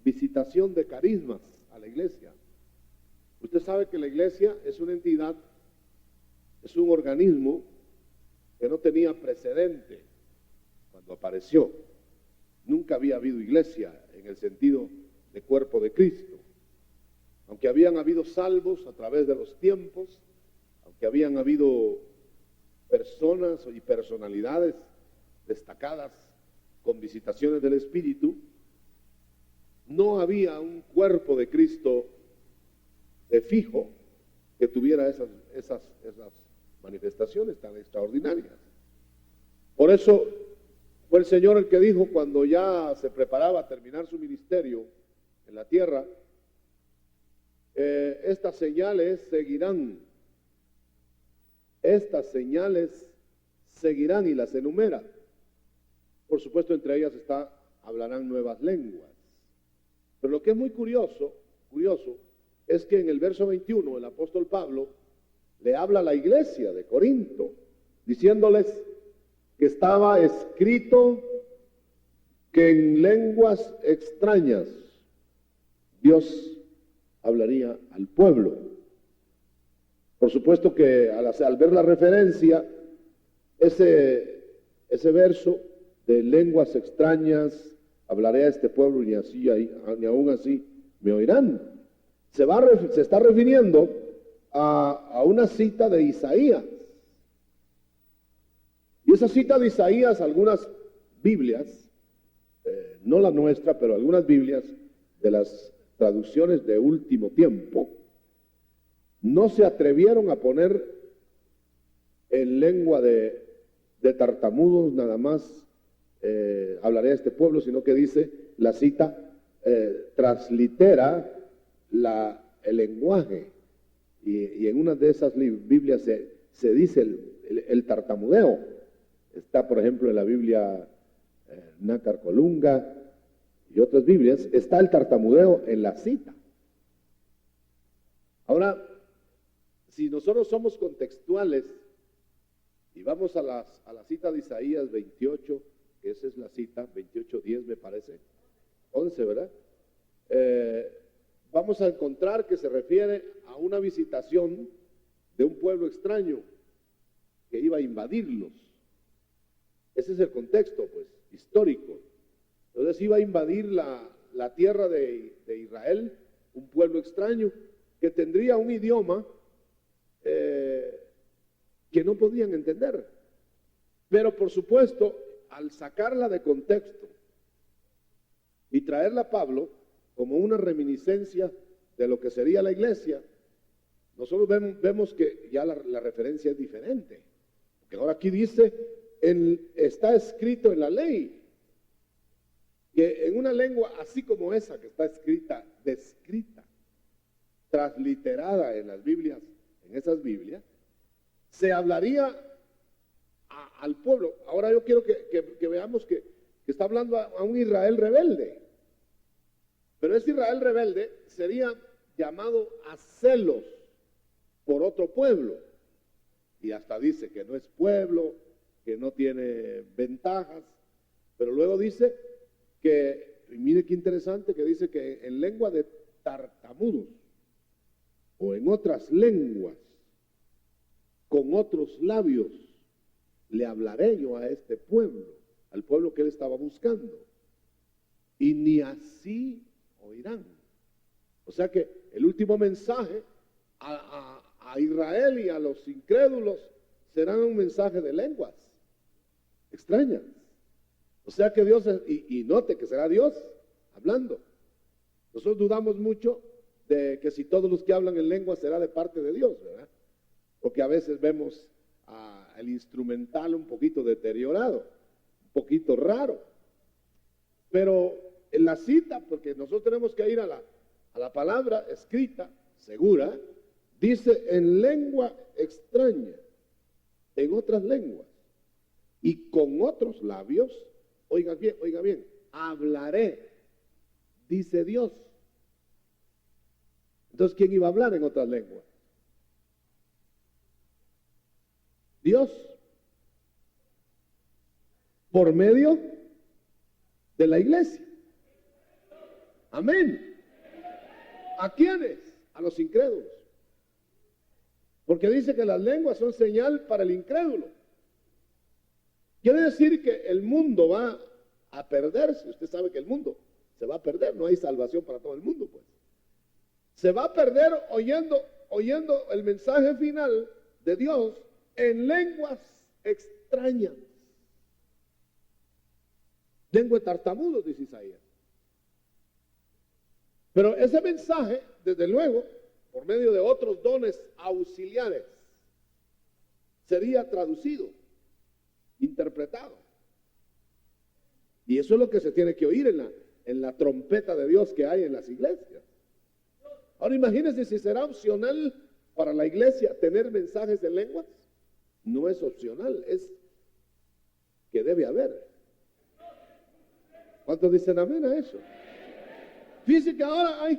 visitación de carismas a la iglesia. Usted sabe que la iglesia es una entidad, es un organismo que no tenía precedente cuando apareció. Nunca había habido iglesia en el sentido de cuerpo de Cristo. Aunque habían habido salvos a través de los tiempos, aunque habían habido personas y personalidades destacadas con visitaciones del Espíritu, no había un cuerpo de Cristo de fijo que tuviera esas manifestaciones tan extraordinarias. Por eso fue el Señor el que dijo, cuando ya se preparaba a terminar su ministerio en la tierra, estas señales seguirán, y las enumera. Por supuesto, entre ellas hablarán nuevas lenguas. Pero lo que es muy curioso es que en el verso 21 el apóstol Pablo le habla a la iglesia de Corinto, diciéndoles que estaba escrito que en lenguas extrañas Dios hablaría al pueblo. Por supuesto que al ver la referencia, ese verso de lenguas extrañas, hablaré a este pueblo y aún así me oirán. Se está refiriendo a una cita de Isaías. Y esa cita de Isaías, algunas Biblias, no la nuestra, pero algunas Biblias de las traducciones de último tiempo, no se atrevieron a poner en lengua de tartamudos nada más, hablaré a este pueblo, sino que dice, la cita translitera el lenguaje, y en una de esas Biblias se dice el tartamudeo. Está, por ejemplo, en la Biblia Nácar Colunga y otras Biblias, está el tartamudeo en la cita. Ahora, si nosotros somos contextuales y vamos a la cita de Isaías 28, que esa es la cita, 28:10 me parece, 11, ¿verdad? Vamos a encontrar que se refiere a una visitación de un pueblo extraño que iba a invadirlos. Ese es el contexto, pues, histórico. Entonces iba a invadir la tierra de Israel, un pueblo extraño que tendría un idioma que no podían entender. Pero por supuesto, al sacarla de contexto y traerla a Pablo como una reminiscencia de lo que sería la iglesia, nosotros vemos que ya la referencia es diferente. Porque ahora aquí dice, está escrito en la ley, que en una lengua así como esa que está descrita, transliterada en las Biblias, en esas Biblias, se hablaría al pueblo. Ahora yo quiero que veamos que está hablando a un Israel rebelde. Pero ese Israel rebelde sería llamado a celos por otro pueblo. Y hasta dice que no es pueblo, que no tiene ventajas. Pero luego dice que, y mire qué interesante, que dice que en lengua de tartamudos o en otras lenguas, con otros labios, le hablaré yo a este pueblo, al pueblo que él estaba buscando. Y ni así oirán. O sea que el último mensaje a Israel y a los incrédulos será un mensaje de lenguas extrañas. O sea que Dios, y note que será Dios hablando. Nosotros dudamos mucho de que si todos los que hablan en lenguas será de parte de Dios, ¿verdad? Porque a veces vemos el instrumental un poquito deteriorado, un poquito raro. Pero en la cita, porque nosotros tenemos que ir a la palabra escrita, segura, dice en lengua extraña, en otras lenguas, y con otros labios, oiga bien, hablaré, dice Dios. Entonces, ¿quién iba a hablar en otras lenguas? Dios, por medio de la iglesia. Amén. ¿A quiénes? A los incrédulos. Porque dice que las lenguas son señal para el incrédulo. Quiere decir que el mundo va a perderse. Usted sabe que el mundo se va a perder. No hay salvación para todo el mundo, pues. Se va a perder oyendo el mensaje final de Dios en lenguas extrañas. Lengua de tartamudos, dice Isaías. Pero ese mensaje, desde luego, por medio de otros dones auxiliares, sería traducido, interpretado. Y eso es lo que se tiene que oír en la trompeta de Dios que hay en las iglesias. Ahora imagínense si será opcional para la iglesia tener mensajes en lenguas. No es opcional, es que debe haber. ¿Cuántos dicen amén a eso? Fíjense que ahora hay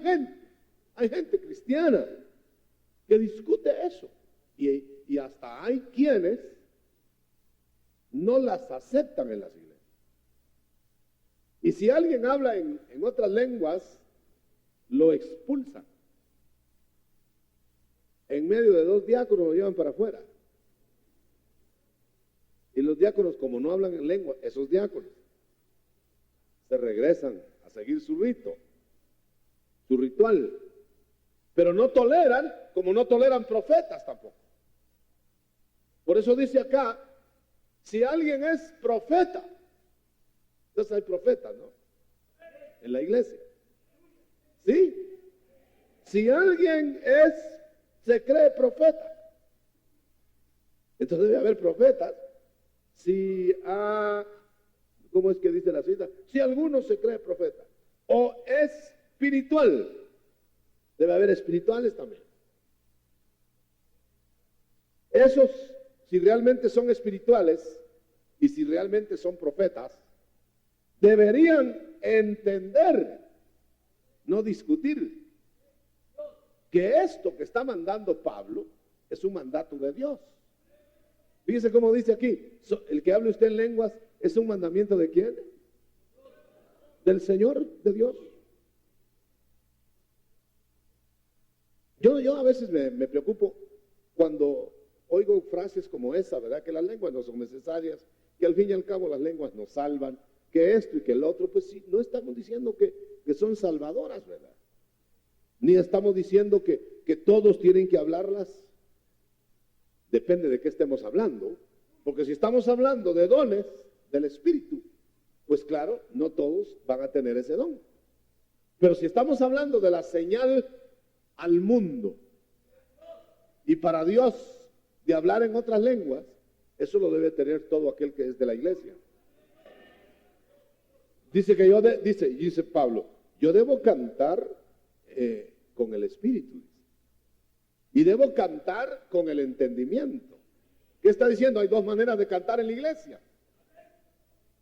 gente cristiana que discute eso. Y hasta hay quienes no las aceptan en las iglesias. Y si alguien habla en otras lenguas, lo expulsan. En medio de 2 diáconos lo llevan para afuera. Y los diáconos, como no hablan en lengua, esos diáconos se regresan a seguir su rito, su ritual. Pero no toleran, como no toleran profetas tampoco. Por eso dice acá, si alguien es profeta, entonces hay profetas, ¿no? En la iglesia. ¿Sí? Si alguien se cree profeta, entonces debe haber profetas. Si ¿cómo es que dice la cita? Si alguno se cree profeta o espiritual, debe haber espirituales también. Esos, si realmente son espirituales y si realmente son profetas, deberían entender, no discutir, que esto que está mandando Pablo es un mandato de Dios. Fíjese cómo dice aquí, el que hable usted en lenguas es un mandamiento ¿de quién? Del Señor, de Dios. Yo a veces me preocupo cuando oigo frases como esa, ¿verdad? Que las lenguas no son necesarias, que al fin y al cabo las lenguas nos salvan, que esto y que el otro, pues sí, no estamos diciendo que son salvadoras, ¿verdad? Ni estamos diciendo que todos tienen que hablarlas. Depende de qué estemos hablando, porque si estamos hablando de dones del Espíritu, pues claro, no todos van a tener ese don. Pero si estamos hablando de la señal al mundo y para Dios de hablar en otras lenguas, eso lo debe tener todo aquel que es de la iglesia. Dice Pablo, yo debo cantar con el Espíritu y debo cantar con el entendimiento. ¿Qué está diciendo? Hay 2 maneras de cantar en la iglesia.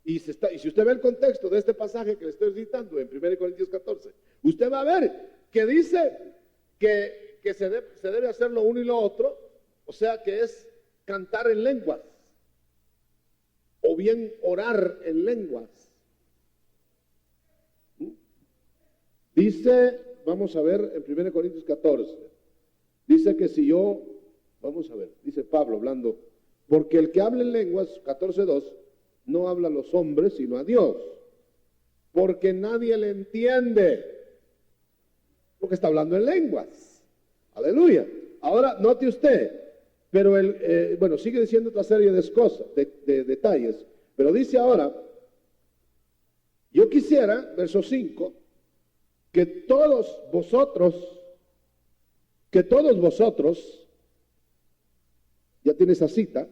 Y si usted ve el contexto de este pasaje que le estoy citando en 1 Corintios 14, usted va a ver que dice que se debe hacer lo uno y lo otro, o sea que es cantar en lenguas, o bien orar en lenguas. Dice, vamos a ver en 1 Corintios 14, dice que si yo, vamos a ver, dice Pablo hablando, porque el que habla en lenguas, 14:2, no habla a los hombres, sino a Dios, porque nadie le entiende, porque está hablando en lenguas. Aleluya. Ahora, note usted, pero sigue diciendo otra serie de cosas, de detalles, pero dice ahora, yo quisiera, verso 5, que todos vosotros, ya tiene esa cita,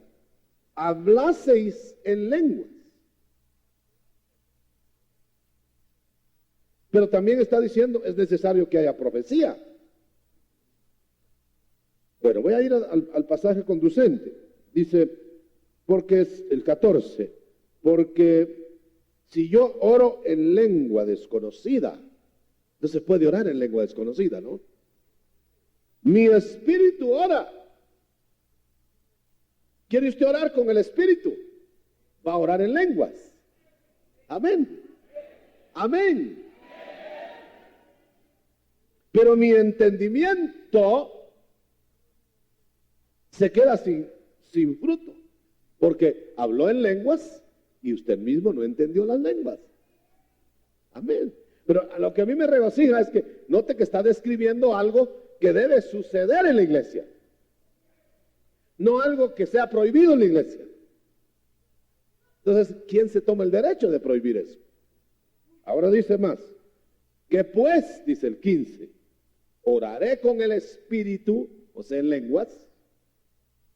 hablaseis en lenguas. Pero también está diciendo, es necesario que haya profecía. Bueno, voy a ir al pasaje conducente. Dice, porque es el 14, porque si yo oro en lengua desconocida, no se puede orar en lengua desconocida, ¿no? Mi espíritu ora. ¿Quiere usted orar con el espíritu? Va a orar en lenguas. Amén. Amén. Pero mi entendimiento se queda sin fruto, porque habló en lenguas y usted mismo no entendió las lenguas. Amén. Pero a lo que a mí me regocija es que note que está describiendo algo que debe suceder en la iglesia, no algo que sea prohibido en la iglesia. Entonces, ¿quién se toma el derecho de prohibir eso? Ahora dice más, que pues, dice el 15, oraré con el espíritu, o sea, en lenguas,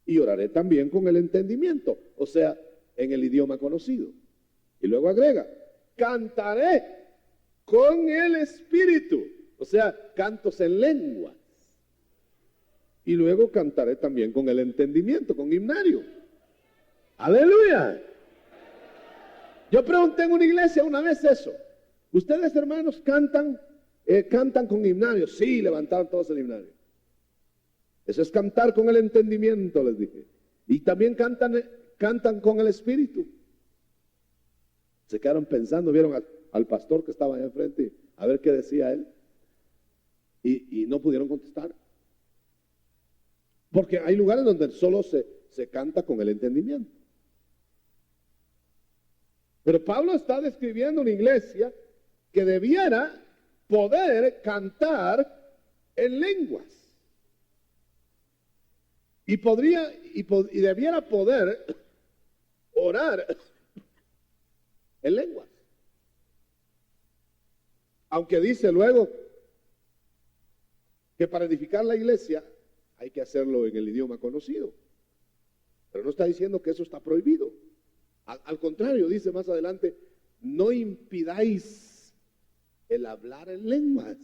y oraré también con el entendimiento, o sea, en el idioma conocido. Y luego agrega, cantaré con el espíritu, o sea, cantos en lenguas. Y luego cantaré también con el entendimiento, con himnario. ¡Aleluya! Yo pregunté en una iglesia una vez eso. ¿Ustedes, hermanos, cantan con himnario? Sí, levantaron todos el himnario. Eso es cantar con el entendimiento, les dije. Y también cantan con el espíritu. Se quedaron pensando, vieron al pastor que estaba allá enfrente, a ver qué decía él. Y no pudieron contestar. Porque hay lugares donde solo se canta con el entendimiento. Pero Pablo está describiendo una iglesia que debiera poder cantar en lenguas. Y debiera poder orar en lenguas. Aunque dice luego que para edificar la iglesia hay que hacerlo en el idioma conocido. Pero no está diciendo que eso está prohibido. Al contrario, dice más adelante, no impidáis el hablar en lenguas.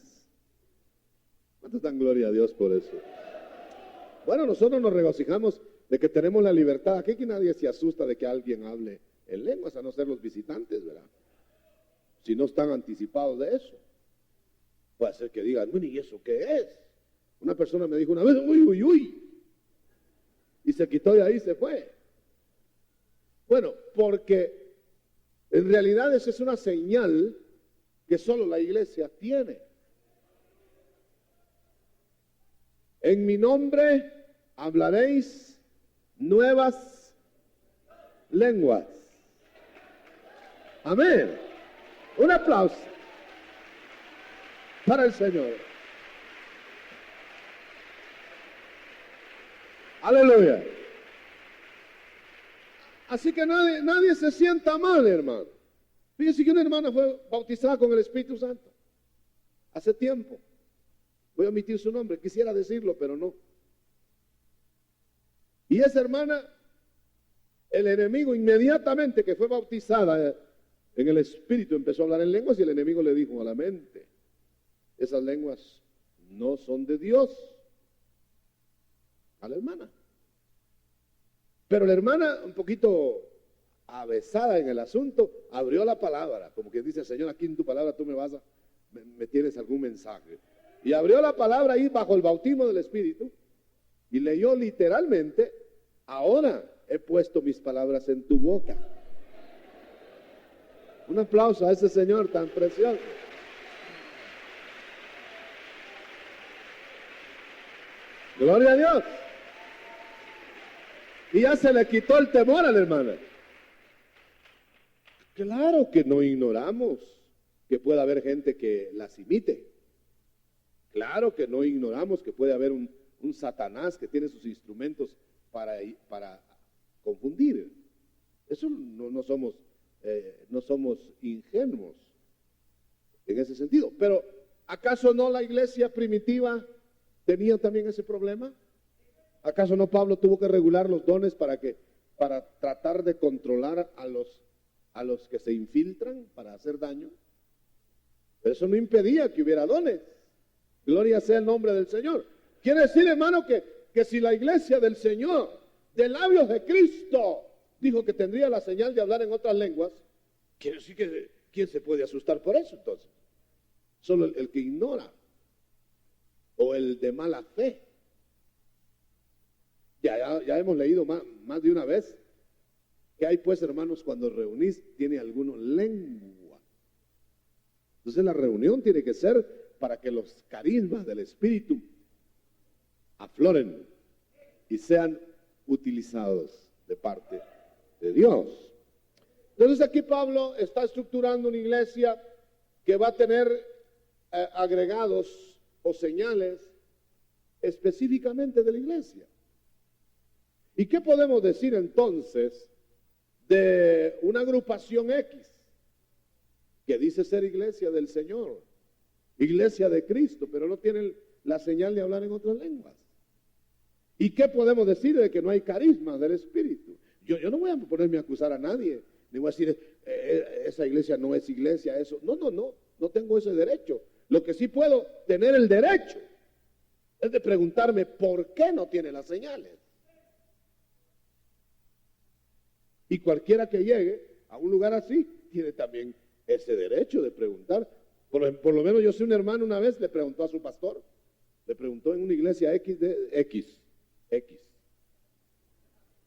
¿Cuánto dan gloria a Dios por eso? Bueno, nosotros nos regocijamos de que tenemos la libertad. Aquí que nadie se asusta de que alguien hable en lenguas, a no ser los visitantes, ¿verdad? Si no están anticipados de eso. Puede ser que digan, bueno, ¿y eso qué es? Una persona me dijo una vez, uy, uy, uy. Y se quitó de ahí y se fue. Bueno, porque en realidad esa es una señal que solo la iglesia tiene. En mi nombre hablaréis nuevas lenguas. Amén. Un aplauso para el Señor. Aleluya. Así que nadie se sienta mal, hermano. Fíjense que una hermana fue bautizada con el Espíritu Santo hace tiempo. Voy a omitir su nombre, quisiera decirlo, pero no. Y esa hermana, el enemigo inmediatamente que fue bautizada en el Espíritu empezó a hablar en lenguas y el enemigo le dijo a la mente, esas lenguas no son de Dios. A la hermana. Pero la hermana, un poquito avesada en el asunto, abrió la palabra, como que dice, Señor, aquí en tu palabra tú me tienes algún mensaje. Y abrió la palabra ahí bajo el bautismo del Espíritu y leyó literalmente, ahora he puesto mis palabras en tu boca. Un aplauso a ese Señor tan precioso. Gloria a Dios. Y ya se le quitó el temor a la hermana. Claro que no ignoramos que pueda haber gente que las imite. Claro que no ignoramos que puede haber un Satanás que tiene sus instrumentos para confundir. Eso no somos ingenuos en ese sentido. Pero ¿acaso no la iglesia primitiva tenía también ese problema? ¿Acaso no Pablo tuvo que regular los dones para tratar de controlar a los que se infiltran para hacer daño? Pero eso no impedía que hubiera dones. Gloria sea el nombre del Señor. Quiere decir, hermano, que si la iglesia del Señor, de labios de Cristo, dijo que tendría la señal de hablar en otras lenguas, quiere decir que ¿quién se puede asustar por eso entonces? Solo el que ignora o el de mala fe. Ya hemos leído más de una vez que hay, pues, hermanos, cuando reunís, tiene alguno lengua. Entonces la reunión tiene que ser para que los carismas del Espíritu afloren y sean utilizados de parte de Dios. Entonces aquí Pablo está estructurando una iglesia que va a tener agregados o señales específicamente de la iglesia. ¿Y qué podemos decir entonces de una agrupación X que dice ser iglesia del Señor, iglesia de Cristo, pero no tiene la señal de hablar en otras lenguas? ¿Y qué podemos decir de que no hay carisma del Espíritu? Yo no voy a ponerme a acusar a nadie, ni voy a decir, esa iglesia no es iglesia, eso. No tengo ese derecho. Lo que sí puedo tener el derecho es de preguntarme por qué no tiene las señales. Y cualquiera que llegue a un lugar así tiene también ese derecho de preguntar. Por lo menos yo sé un hermano una vez le preguntó a su pastor, le preguntó en una iglesia X.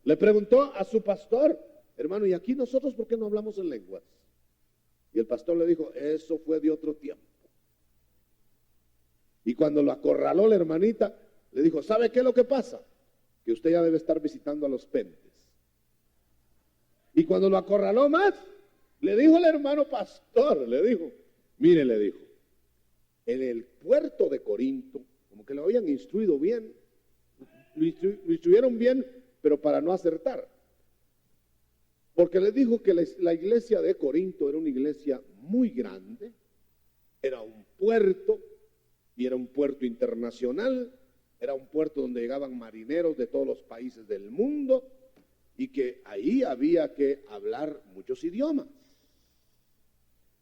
Le preguntó a su pastor, hermano, ¿y aquí nosotros por qué no hablamos en lenguas? Y el pastor le dijo, eso fue de otro tiempo. Y cuando lo acorraló la hermanita, le dijo, ¿sabe qué es lo que pasa? Que usted ya debe estar visitando a los pentes. Y cuando lo acorraló más, le dijo el hermano pastor, le dijo, mire, le dijo, en el puerto de Corinto, como que lo habían instruido bien, lo instruyeron bien, pero para no acertar. Porque le dijo que la iglesia de Corinto era una iglesia muy grande, era un puerto, y era un puerto internacional, era un puerto donde llegaban marineros de todos los países del mundo, y que ahí había que hablar muchos idiomas.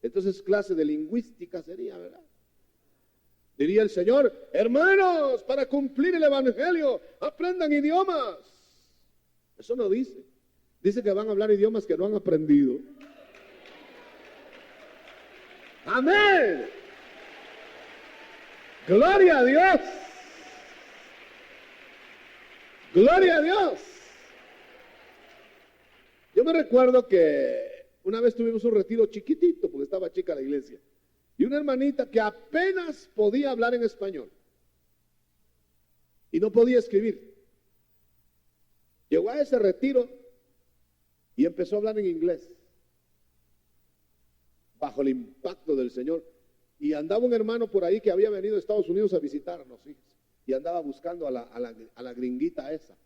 Entonces clase de lingüística sería, ¿verdad? Diría el Señor, hermanos, para cumplir el evangelio, aprendan idiomas. Eso no dice. Dice que van a hablar idiomas que no han aprendido. Amén. Gloria a Dios. Gloria a Dios. Yo me recuerdo que una vez tuvimos un retiro chiquitito, porque estaba chica la iglesia, y una hermanita que apenas podía hablar en español y no podía escribir. Llegó a ese retiro y empezó a hablar en inglés, bajo el impacto del Señor. Y andaba un hermano por ahí que había venido a Estados Unidos a visitarnos, fíjese, y andaba buscando a la gringuita esa.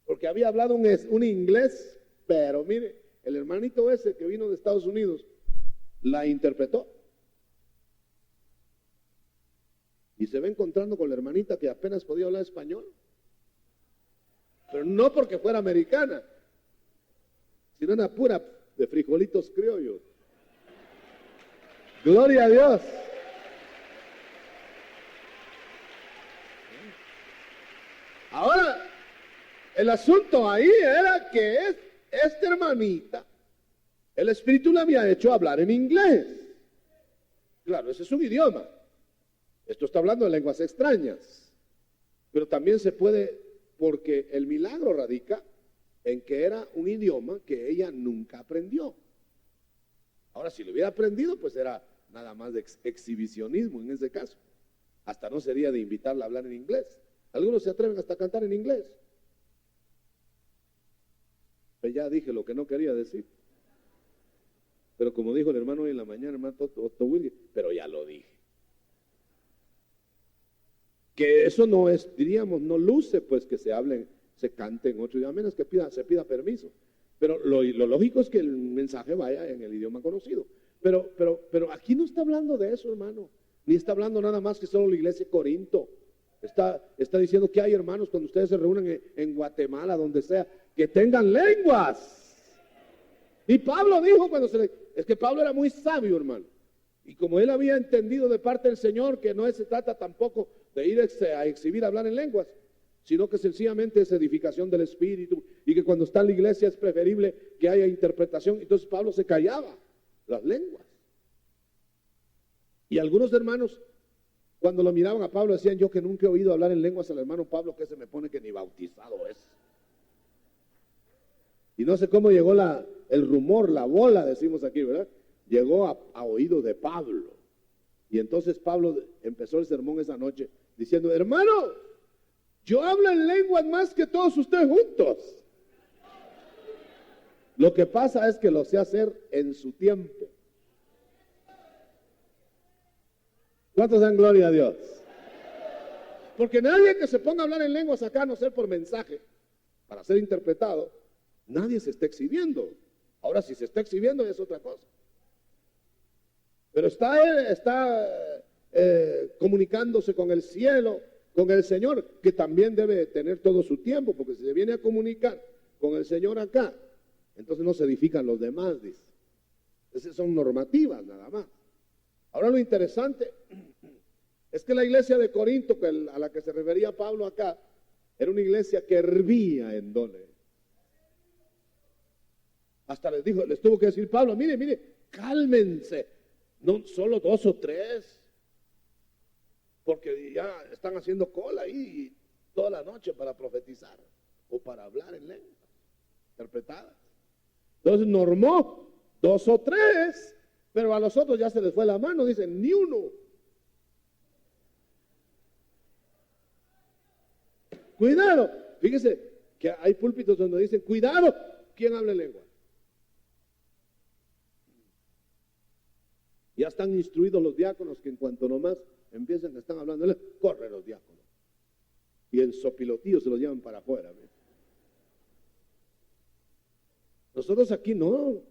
Porque había hablado un inglés, pero mire, el hermanito ese que vino de Estados Unidos la interpretó. Y se va encontrando con la hermanita que apenas podía hablar español. Pero no porque fuera americana, sino una pura de frijolitos criollos. Gloria a Dios. Ahora, el asunto ahí era que esta hermanita, el Espíritu la había hecho hablar en inglés. Claro, ese es un idioma. Esto está hablando de lenguas extrañas. Pero también se puede, porque el milagro radica en que era un idioma que ella nunca aprendió. Ahora, si lo hubiera aprendido, pues era nada más de exhibicionismo en ese caso. Hasta no sería de invitarla a hablar en inglés. Algunos se atreven hasta a cantar en inglés. Pues ya dije lo que no quería decir. Pero como dijo el hermano hoy en la mañana, hermano Otto William, pero ya lo dije. Que eso no es, diríamos, no luce pues que se hable, se cante en otro idioma, a menos que se pida permiso. Pero lo lógico es que el mensaje vaya en el idioma conocido. Pero aquí no está hablando de eso, hermano. Ni está hablando nada más que solo la iglesia de Corinto. Está diciendo que hay hermanos cuando ustedes se reúnen en Guatemala, donde sea, que tengan lenguas. Y Pablo dijo es que Pablo era muy sabio, hermano. Y como él había entendido de parte del Señor que no se trata tampoco de ir a exhibir, a hablar en lenguas, sino que sencillamente es edificación del Espíritu y que cuando está en la iglesia es preferible que haya interpretación. Entonces Pablo se callaba las lenguas. Y algunos hermanos, cuando lo miraban a Pablo, decían, yo que nunca he oído hablar en lenguas al hermano Pablo, que se me pone que ni bautizado es. Y no sé cómo llegó el rumor, la bola, decimos aquí, ¿verdad? llegó a oídos de Pablo. Y entonces Pablo empezó el sermón esa noche diciendo: hermano, yo hablo en lenguas más que todos ustedes juntos. Lo que pasa es que lo sé hacer en su tiempo. ¿Cuántos dan gloria a Dios? Porque nadie que se ponga a hablar en lenguas acá, a no ser por mensaje, para ser interpretado, nadie se está exhibiendo. Ahora, si se está exhibiendo es otra cosa. Pero está comunicándose con el cielo, con el Señor, que también debe tener todo su tiempo, porque si se viene a comunicar con el Señor acá, entonces no se edifican los demás, dice. Esas son normativas nada más. Ahora lo interesante es que la iglesia de Corinto, a la que se refería Pablo acá, era una iglesia que hervía en dones. Hasta les tuvo que decir Pablo: mire, cálmense, no solo 2 o 3, porque ya están haciendo cola ahí toda la noche para profetizar o para hablar en lenguas interpretadas. Entonces normó 2 o 3, pero a los otros ya se les fue la mano, dicen ni uno. Cuidado, fíjese que hay púlpitos donde dicen: cuidado, ¿quién habla en lengua? Ya están instruidos los diáconos que en cuanto nomás empiezan que están hablando, corren los diáconos. Y en sopilotío se los llevan para afuera. ¿Ves? Nosotros aquí no,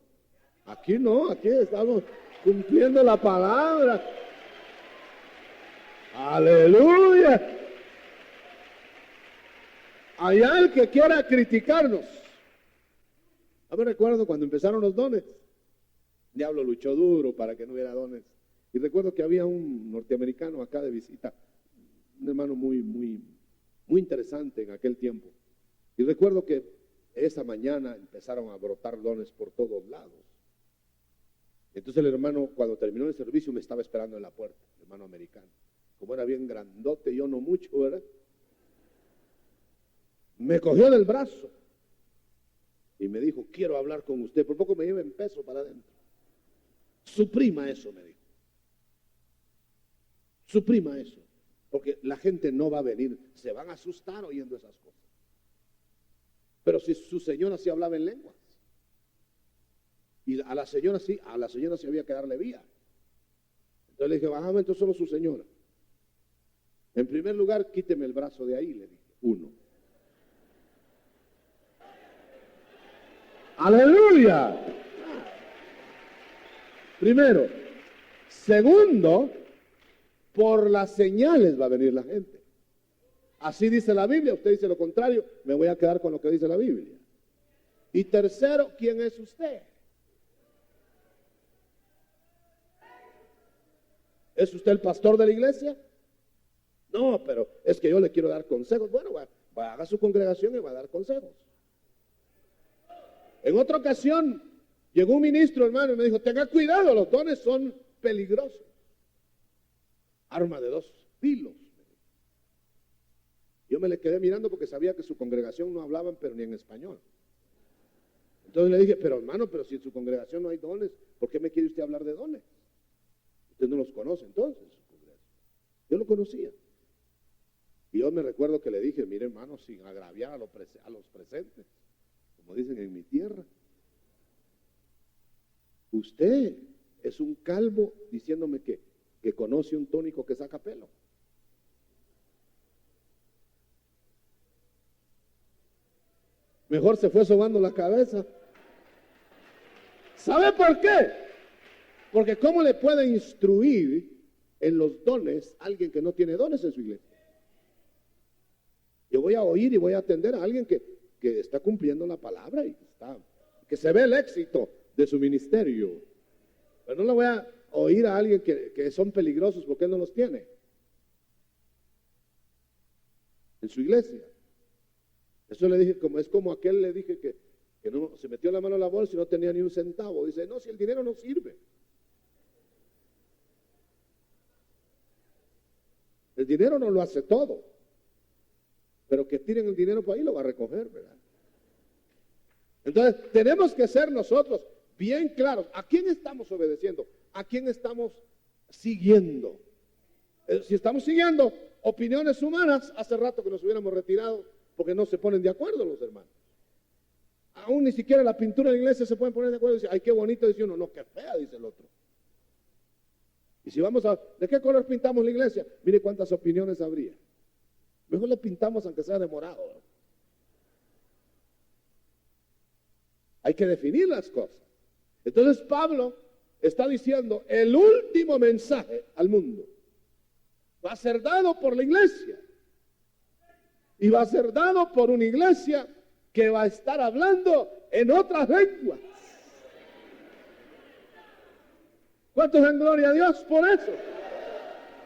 aquí estamos cumpliendo la palabra. Aleluya. Allá el que quiera criticarnos. Yo me recuerdo cuando empezaron los dones. El diablo luchó duro para que no hubiera dones. Y recuerdo que había un norteamericano acá de visita, un hermano muy interesante en aquel tiempo. Y recuerdo que esa mañana empezaron a brotar dones por todos lados. Entonces el hermano, cuando terminó el servicio, me estaba esperando en la puerta, el hermano americano. Como era bien grandote, yo no mucho, ¿verdad? Me cogió del brazo y me dijo: quiero hablar con usted. Por poco me lleva en peso para adentro. Suprima eso, me dijo. Suprima eso. Porque la gente no va a venir, se van a asustar oyendo esas cosas. Pero si su señora sí hablaba en lenguas, y a la señora sí había que darle vía. Entonces le dije: bájame entonces solo su señora. En primer lugar, quíteme el brazo de ahí, le dije. 1. ¡Aleluya! Primero. Segundo, por las señales va a venir la gente. Así dice la Biblia. Usted dice lo contrario, me voy a quedar con lo que dice la Biblia. Y tercero, ¿quién es usted? ¿Es usted el pastor de la iglesia? No, pero es que yo le quiero dar consejos. Bueno, haga su congregación y va a dar consejos. En otra ocasión llegó un ministro, hermano, y me dijo: tenga cuidado, los dones son peligrosos. Arma de 2 filos. Yo me le quedé mirando porque sabía que su congregación no hablaban, pero ni en español. Entonces le dije: pero hermano, pero si en su congregación no hay dones, ¿por qué me quiere usted hablar de dones? Usted no los conoce entonces. Yo lo conocía. Y yo me recuerdo que le dije: mire, hermano, sin agraviar a los presentes, como dicen en mi tierra, usted es un calvo diciéndome que conoce un tónico que saca pelo. Mejor se fue sobando la cabeza. ¿Sabe por qué? Porque ¿cómo le puede instruir en los dones a alguien que no tiene dones en su iglesia? Yo voy a oír y voy a atender a alguien que está cumpliendo la palabra y que se ve el éxito de su ministerio. Pero no le voy a oír a alguien que son peligrosos porque él no los tiene en su iglesia. Eso le dije, es como aquel le dije que no se metió la mano en la bolsa y no tenía ni un centavo. Dice: no, si el dinero no sirve. El dinero no lo hace todo. Pero que tiren el dinero por ahí lo va a recoger, ¿verdad? Entonces tenemos que ser nosotros bien claros. ¿A quién estamos obedeciendo? ¿A quién estamos siguiendo? Si estamos siguiendo opiniones humanas, hace rato que nos hubiéramos retirado porque no se ponen de acuerdo los hermanos. Aún ni siquiera la pintura de la iglesia se pueden poner de acuerdo y decir, ay, qué bonito, dice uno, no, qué fea, dice el otro. Y si vamos a, ¿de qué color pintamos la iglesia? Mire cuántas opiniones habría. Mejor le pintamos aunque sea de morado. Hay que definir las cosas. Entonces Pablo está diciendo, el último mensaje al mundo va a ser dado por la iglesia. Y va a ser dado por una iglesia que va a estar hablando en otras lenguas. ¿Cuántos dan gloria a Dios por eso?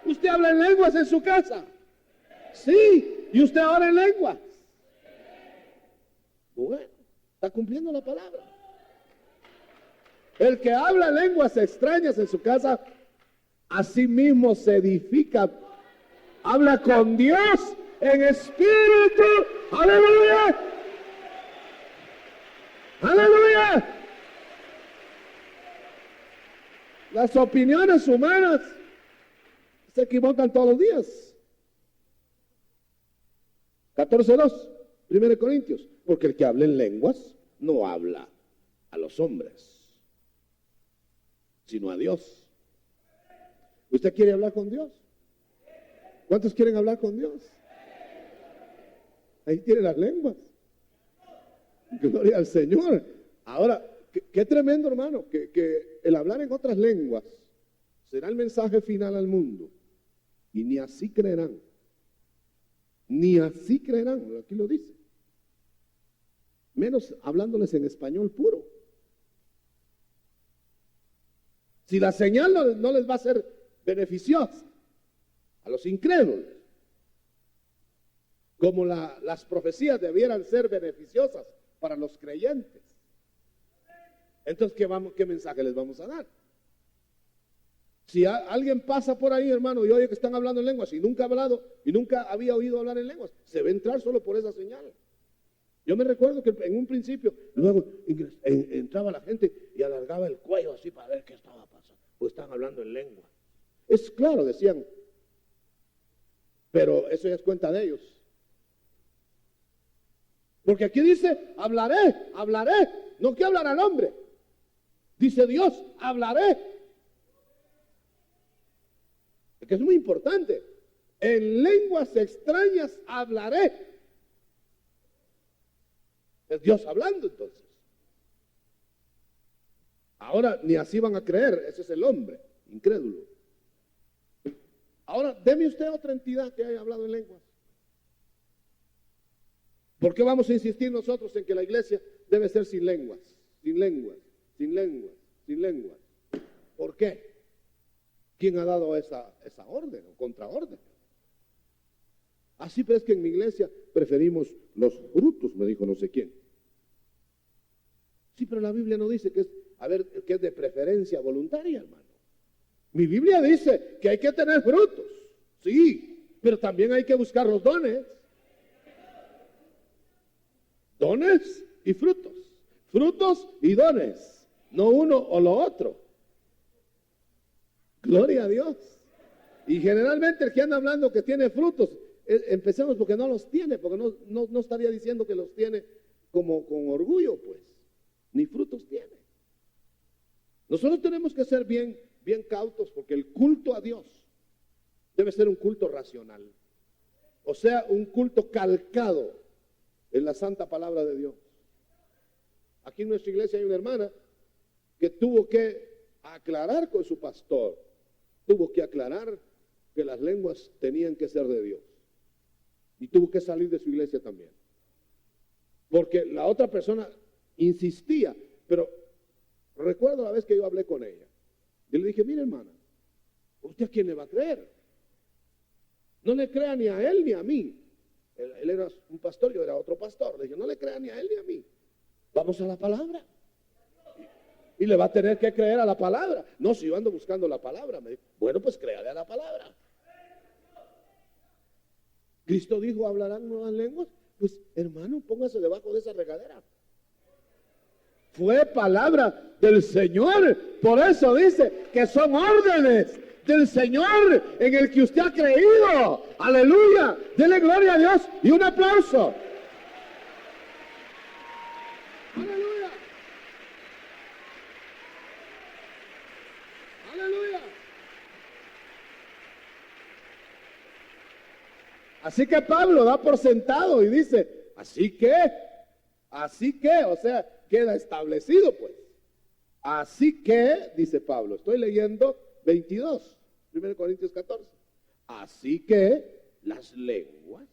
¿Usted habla en lenguas en su casa? Sí, y usted ahora en lenguas. Bueno, está cumpliendo la palabra. El que habla lenguas extrañas en su casa, a sí mismo se edifica. Habla con Dios en espíritu. ¡Aleluya! ¡Aleluya! Las opiniones humanas se equivocan todos los días. 14:2, 1 Corintios. Porque el que habla en lenguas no habla a los hombres, sino a Dios. ¿Usted quiere hablar con Dios? ¿Cuántos quieren hablar con Dios? Ahí tiene las lenguas. Gloria al Señor. Ahora, qué tremendo, hermano, que el hablar en otras lenguas será el mensaje final al mundo. Y ni así creerán. Ni así creerán, aquí lo dice. Menos hablándoles en español puro. Si la señal no les va a ser beneficiosa a los incrédulos, como las profecías debieran ser beneficiosas para los creyentes, entonces ¿qué mensaje les vamos a dar? Si alguien pasa por ahí, hermano, y oye que están hablando en lenguas y nunca ha hablado y nunca había oído hablar en lenguas, se va a entrar solo por esa señal. Yo me recuerdo que en un principio, luego entraba la gente y alargaba el cuello así para ver qué estaba pasando, pues estaban hablando en lengua. Es claro, decían, pero eso ya es cuenta de ellos. Porque aquí dice, hablaré, no que hablará el hombre. Dice Dios, hablaré. Que es muy importante. En lenguas extrañas hablaré. Es Dios hablando entonces. Ahora ni así van a creer, ese es el hombre, incrédulo. Ahora, deme usted otra entidad que haya hablado en lenguas. ¿Por qué vamos a insistir nosotros en que la iglesia debe ser sin lenguas? Sin lenguas, sin lenguas, sin lenguas. ¿Por qué? ¿Quién ha dado esa orden o contraorden? Así pero es que en mi iglesia preferimos los frutos, me dijo no sé quién. Sí, pero la Biblia no dice que es de preferencia voluntaria, hermano. Mi Biblia dice que hay que tener frutos, sí, pero también hay que buscar los dones. Dones y frutos. Frutos y dones. No uno o lo otro. Gloria a Dios. Y generalmente el que anda hablando que tiene frutos, empecemos porque no los tiene, porque no estaría diciendo que los tiene como con orgullo, pues. Ni frutos tiene. Nosotros tenemos que ser bien cautos porque el culto a Dios debe ser un culto racional. O sea, un culto calcado en la santa palabra de Dios. Aquí en nuestra iglesia hay una hermana que tuvo que aclarar con su pastor, tuvo que aclarar que las lenguas tenían que ser de Dios. Y tuvo que salir de su iglesia también. Porque la otra persona insistía, pero recuerdo la vez que yo hablé con ella. Yo le dije, mire hermana, ¿usted a quién le va a creer? No le crea ni a él ni a mí. Él era un pastor, yo era otro pastor. Le dije, no le crea ni a él ni a mí. Vamos a la palabra. Y le va a tener que creer a la palabra. No, si yo ando buscando la palabra. Me dijo, bueno, pues créale a la palabra. Cristo dijo, ¿hablarán nuevas lenguas? Pues, hermano, póngase debajo de esa regadera. fue palabra del Señor. Por eso dice que son órdenes del Señor en el que usted ha creído. Aleluya. Dele gloria a Dios y un aplauso. Aleluya. Aleluya. Así que Pablo da por sentado y dice, así que, o sea, queda establecido pues. Así que, dice Pablo, estoy leyendo 22, 1 Corintios 14. Así que las lenguas,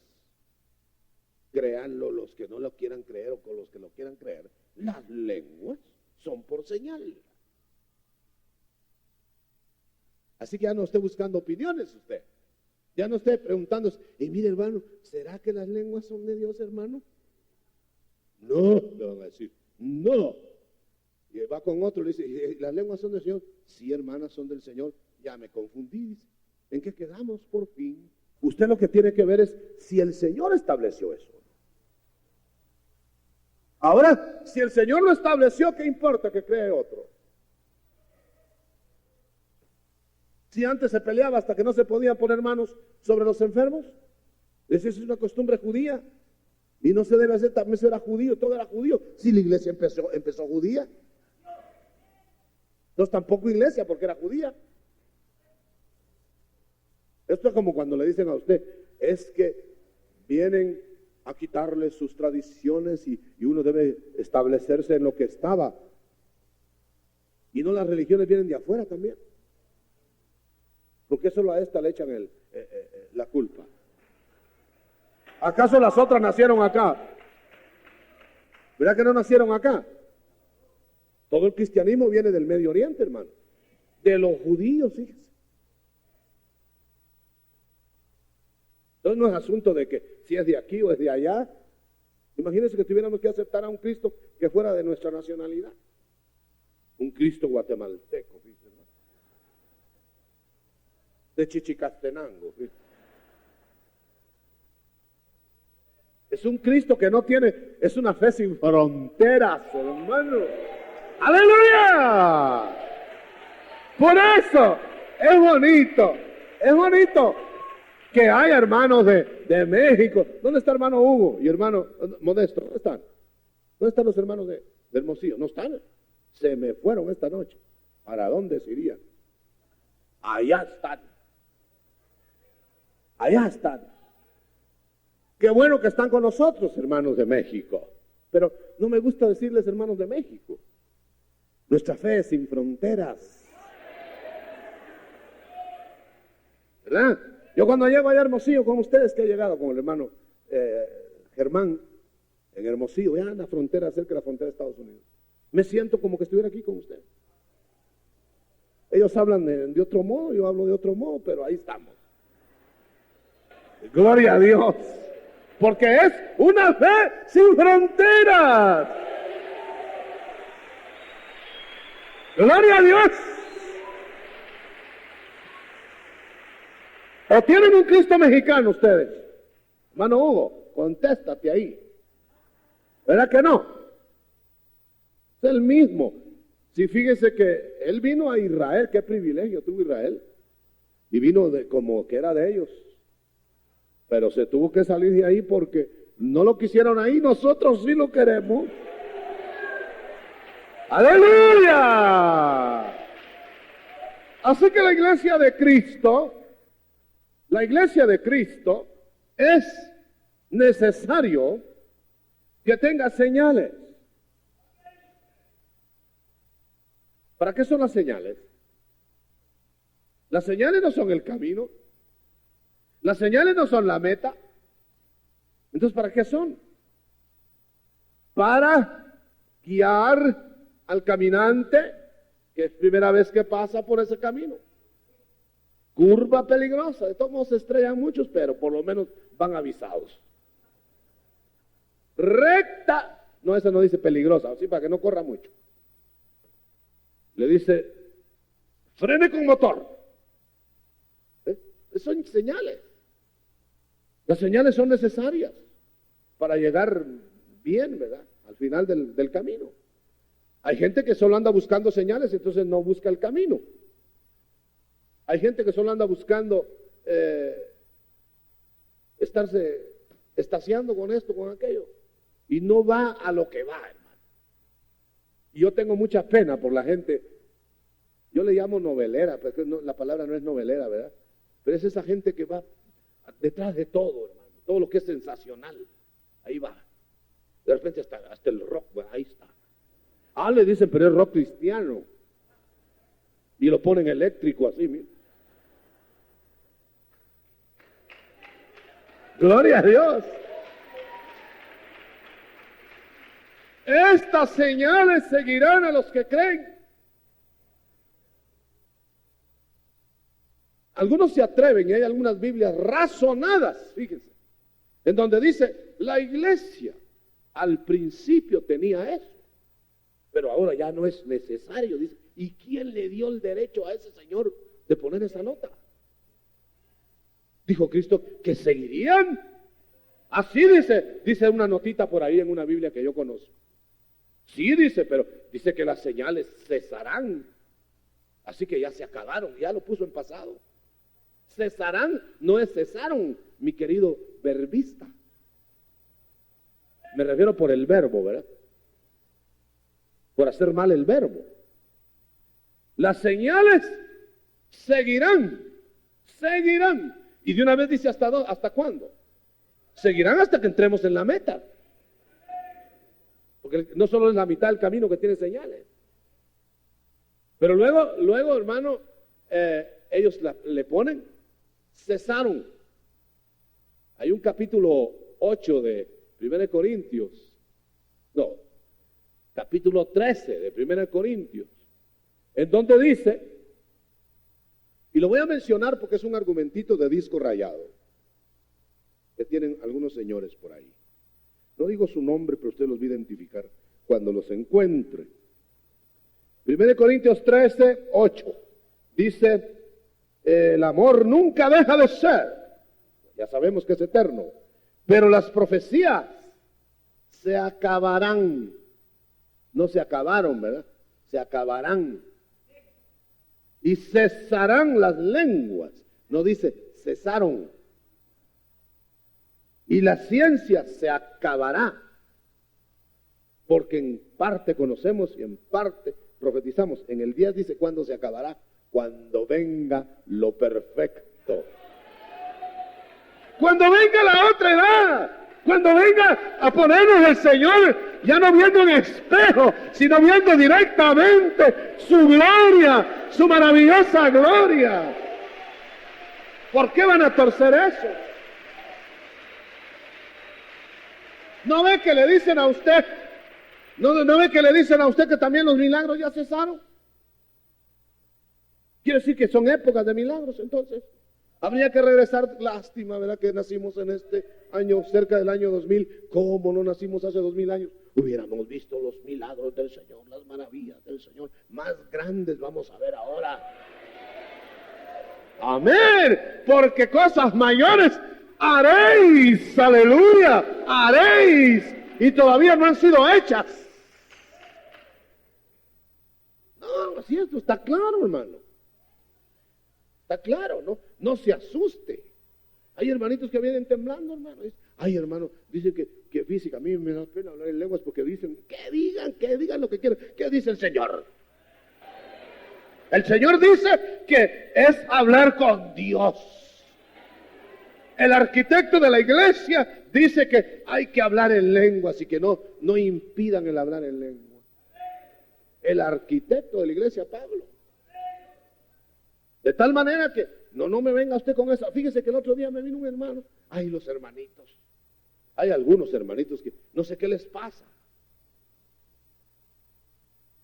créanlo los que no lo quieran creer o con los que lo quieran creer, las lenguas son por señal. Así que ya no esté buscando opiniones usted. Ya no esté preguntándose, y mire hermano, ¿será que las lenguas son de Dios, hermano? No, le van a decir, no. Y va con otro, le dice, ¿y las lenguas son del Señor? Sí, hermanas, son del Señor. Ya me confundí, dice. ¿En qué quedamos por fin? Usted lo que tiene que ver es si el Señor estableció eso. Ahora, si el Señor lo estableció, ¿qué importa que cree otro? Si antes se peleaba hasta que no se podían poner manos sobre los enfermos, esa es una costumbre judía. Y no se debe hacer, también será judío, todo era judío. Si la iglesia empezó judía. Entonces tampoco iglesia porque era judía. Esto es como cuando le dicen a usted, es que vienen a quitarle sus tradiciones y uno debe establecerse en lo que estaba. Y no, las religiones vienen de afuera también. Porque solo a esta le echan la culpa. ¿Acaso las otras nacieron acá? ¿Verdad que no nacieron acá? Todo el cristianismo viene del Medio Oriente, hermano. De los judíos, fíjese. Entonces no es asunto de que si es de aquí o es de allá. Imagínense que tuviéramos que aceptar a un Cristo que fuera de nuestra nacionalidad. Un Cristo guatemalteco, fíjese, hermano. De Chichicastenango, fíjese. Es un Cristo que no tiene, es una fe sin fronteras, hermano. ¡Aleluya! Por eso es bonito que haya hermanos de México. ¿Dónde está hermano Hugo y hermano Modesto? ¿Dónde están? ¿Dónde están los hermanos de Hermosillo? No están. Se me fueron esta noche. ¿Para dónde se irían? Allá están. Allá están. Qué bueno que están con nosotros, hermanos de México. Pero no me gusta decirles hermanos de México. Nuestra fe es sin fronteras. ¿Verdad? Yo cuando llego allá a Hermosillo con ustedes, que he llegado con el hermano Germán en Hermosillo, ya en la frontera, cerca de la frontera de Estados Unidos, me siento como que estuviera aquí con ustedes. Ellos hablan de otro modo, yo hablo de otro modo, pero ahí estamos. Gloria a Dios. Porque es una fe sin fronteras. Gloria a Dios. ¿O tienen un Cristo mexicano ustedes? Hermano Hugo, contéstate ahí. ¿Verdad que no? Es el mismo. Si fíjese que él vino a Israel, qué privilegio tuvo Israel. Y vino como que era de ellos. Pero se tuvo que salir de ahí porque no lo quisieron ahí, nosotros sí lo queremos. ¡Aleluya! Así que la iglesia de Cristo es necesario que tenga señales. ¿Para qué son las señales? Las señales no son el camino. Las señales no son la meta. Entonces, ¿para qué son? Para guiar al caminante, que es primera vez que pasa por ese camino. Curva peligrosa, de todos modos se estrellan muchos, pero por lo menos van avisados. Recta, no, esa no dice peligrosa, así para que no corra mucho. Le dice, frene con motor. Son señales. Las señales son necesarias para llegar bien, ¿verdad? Al final del camino. Hay gente que solo anda buscando señales, entonces no busca el camino. Hay gente que solo anda buscando estarse extasiando con esto, con aquello, y no va a lo que va, hermano. Y yo tengo mucha pena por la gente. Yo le llamo novelera, porque no, la palabra no es novelera, ¿verdad? Pero es esa gente que va detrás de todo, hermano. Todo lo que es sensacional, ahí va. De repente hasta el rock, bueno, ahí está. Le dicen, pero es rock cristiano. Y lo ponen eléctrico así, mira. Gloria a Dios. Estas señales seguirán a los que creen. Algunos se atreven, y hay algunas Biblias razonadas, fíjense, en donde dice, la iglesia al principio tenía eso, pero ahora ya no es necesario. Dice, ¿y quién le dio el derecho a ese señor de poner esa nota? Dijo Cristo que seguirían. Así dice una notita por ahí en una Biblia que yo conozco. Sí dice, pero dice que las señales cesarán. Así que ya se acabaron, ya lo puso en pasado. Cesarán, no es cesaron, mi querido verbista. Me refiero por el verbo, ¿verdad? Por hacer mal el verbo. Las señales seguirán. Y de una vez dice, ¿hasta cuándo? Seguirán hasta que entremos en la meta. Porque no solo es la mitad del camino que tiene señales. Pero luego hermano, ellos le ponen, cesaron. Hay un capítulo 8 de 1 Corintios, no, capítulo 13 de 1 Corintios, en donde dice, y lo voy a mencionar porque es un argumentito de disco rayado, que tienen algunos señores por ahí. No digo su nombre, pero usted los va a identificar cuando los encuentre. 1 Corintios 13, 8, dice, el amor nunca deja de ser, ya sabemos que es eterno, pero las profecías se acabarán. No se acabaron, ¿verdad? Se acabarán. Y cesarán las lenguas. No dice cesaron. Y la ciencia se acabará. Porque en parte conocemos y en parte profetizamos. En el 10 dice, ¿cuándo se acabará? Cuando venga lo perfecto. Cuando venga la otra edad, cuando venga a ponernos el Señor, ya no viendo en espejo, sino viendo directamente su gloria, su maravillosa gloria. ¿Por qué van a torcer eso? ¿No ve que le dicen a usted, no ve que le dicen a usted que también los milagros ya cesaron? Quiere decir que son épocas de milagros, entonces. Habría que regresar, lástima, ¿verdad? Que nacimos en este año, cerca del año 2000. ¿Cómo no nacimos hace 2000 años? Hubiéramos visto los milagros del Señor, las maravillas del Señor. Más grandes vamos a ver ahora. Amén. Porque cosas mayores haréis, aleluya, haréis. Y todavía no han sido hechas. No, así esto está claro, hermano. Está claro, ¿no? No se asuste. Hay hermanitos que vienen temblando, hermano. Ay, hermano, dicen que física, a mí me da pena hablar en lenguas porque dicen, que digan lo que quieran. ¿Qué dice el Señor? El Señor dice que es hablar con Dios. El arquitecto de la iglesia dice que hay que hablar en lenguas y que no impidan el hablar en lengua. El arquitecto de la iglesia, Pablo. De tal manera que, no me venga usted con eso. Fíjese que el otro día me vino un hermano. Ay, los hermanitos. Hay algunos hermanitos que no sé qué les pasa.